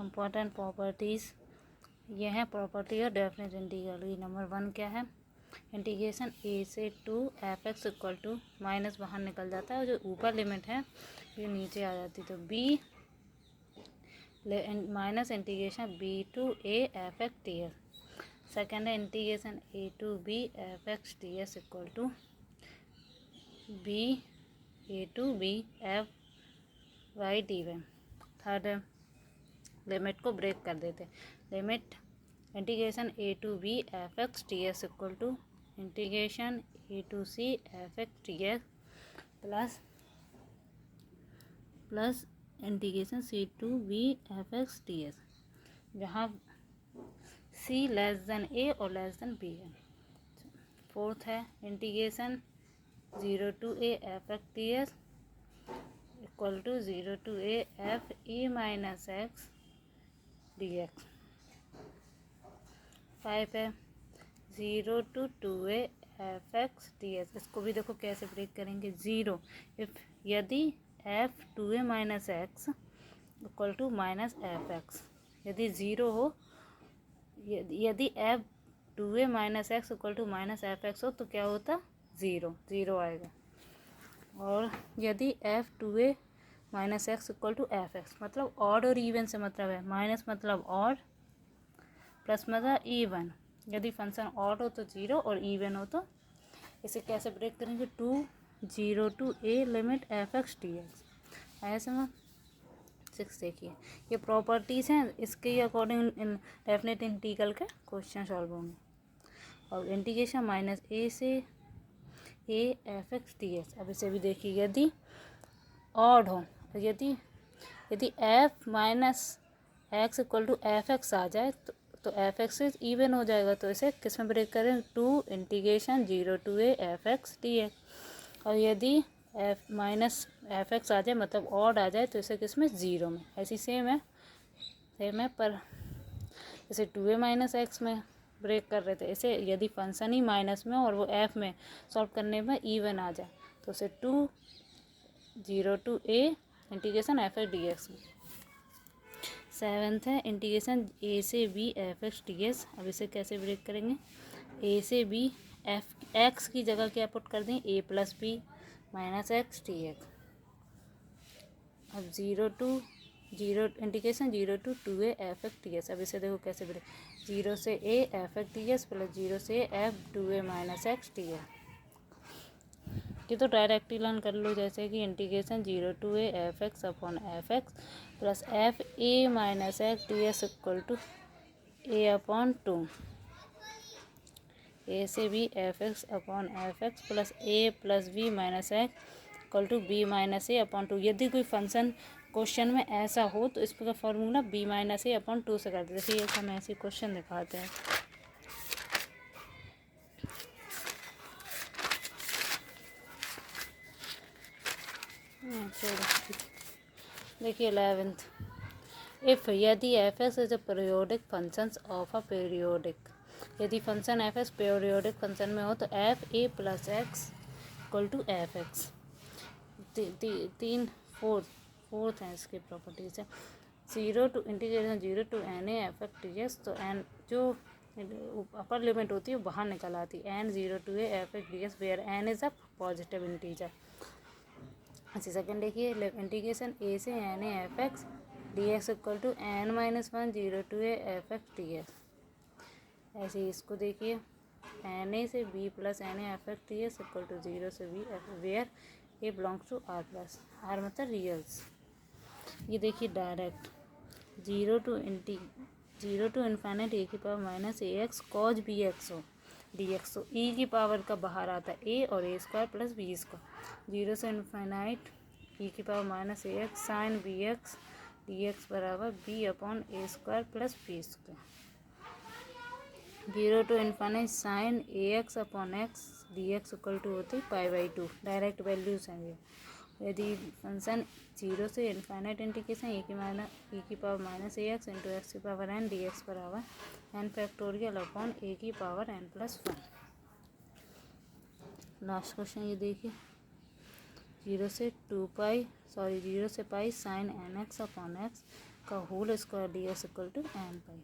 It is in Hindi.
इम्पोर्टेंट प्रॉपर्टीज़ ये हैं प्रॉपर्टी और डेफिनेट इंटीग्रल की। नंबर 1 क्या है, इंटीग्रेशन a से 2f(x) इक्वल टू माइनस बाहर निकल जाता है और जो ऊपर लिमिट है ये नीचे आ जाती है, तो b minus integration b to a f(x) ds। Second है integration a to b f(x) ds equal to b a to b f(y) dy। Third है लिमिट को ब्रेक कर देते, limit integration a to b f(x) ds equal to integration a to c f(x) ds plus integration c to b f(x) ds, जहाँ c लेस देन a और लेस देन b है। फोर्थ है integration 0 to a f(x) ds equal to 0 to a f e minus x dx। 5 है 0 टू 2a f(x) ds। इसको भी देखो कैसे ब्रेक करेंगे, 0 यदि f 2a minus x equal to minus f(x), यदि 0 हो, यदि f 2a minus x equal to minus f(x) हो तो क्या होता, 0 आएगा। और यदि f 2a minus x equal to f(x), मतलब ऑड और इवन से मतलब है, माइनस मतलब ऑड, प्लस मतलब इवन। यदि फंक्शन ऑड हो तो 0 और इवन हो तो, इसे कैसे ब्रेक करेंगे, 0 to a limit f(x) dx। आया समझ। 6 देखिए, ये प्रॉपर्टीज़ हैं, इसके अकॉर्डिंग डेफिनेट इंटीग्रल के क्वेश्चन सॉल्व होंगे। और इंटीग्रेशन माइनस a से a f(x) dx। अब इसे भी देखिए, यदि ऑड हो, यदि f minus x equal to f(x) आ जाए तो f(x) से इवन हो जाएगा, तो इसे किस में ब्रेक करें, 2 integration 0 to a f(x) dx। और यदि f माइनस f(x) आ जाए, मतलब ऑड आ जाए, तो इसे किस में, 0 में। ऐसी सेम है पर इसे 2a माइनस x में ब्रेक कर रहे थे, इसे यदि फंक्शन ही माइनस में और वो f में सॉल्व करने में इवन आ जाए तो इसे 0 to a integration f(x) dx में। 7th है इंटीग्रेशन a से b f(x) dx। अब इसे कैसे ब्रेक करेंगे, a से b x की जगह क्या पुट कर दें, a plus b minus x dx। अब 0 integration 0 to 2a f(x) dx। अब इसे देखो कैसे ब्रेक, 0 से a f(x) dx प्लस 0 से f 2a minus x dx। ये तो डायरेक्ट ही लर्न कर लो, जैसे कि integration 0 to a f(x) upon f(x) plus f a minus x dx equal to a upon 2, a से b f(x) upon f(x) plus a plus b minus x equal to b minus a upon 2। यदि कोई फंक्शन क्वेश्चन में ऐसा हो तो इसका formula b minus a upon 2 से कर दे। देखिए हम ऐसे क्वेश्चन दिखाते हैं। देखिए 11th, इफ यदि f(x) is a periodic functions of a periodic, यदि फंक्शन f(x) पीरियोडिक फंक्शन में हो तो f a plus x equal to f(x)। Fourth है इसकी प्रॉपर्टीज है, 0 to integration 0 to n a f(x) dx। तो n जो अपर लिमिट होती है वो बाहर निकल आती है, n 0 to a f(x) dx where n is a positive integer. अच्छा सेकेंड देखिए, इंटीग्रेशन a से n a f(x) dx equal to n minus 1 0 to a f(x) dx। ऐसे ही इसको देखिए, n a से b plus n a f(x) dx equal to 0 से b where a belongs to r plus r मतलब रियल्स। ये देखिए डायरेक्ट 0 टू इन्फाइनाइट e की power minus ax cos bx हो dx, तो e की पावर का बाहर आता है a और a square plus b square. 0 से इन्फाइनाइट e की power minus ax sine bx dx बराबर b अपॉन a square plus b square. 0 to infinite sine ax upon x dx equal to होती है π/2, डायरेक्ट वैल्यूज हैं ये। यदि फंक्शन 0 से इन्फाइनाइट इंटीग्रेशन e की power minus ax into x की पावर n dx बराबर n फैक्टोरियल अपॉन a की power n plus 1। Last question ये देखिए, 0 से pi sine nx upon x का whole square d s equal to m pi.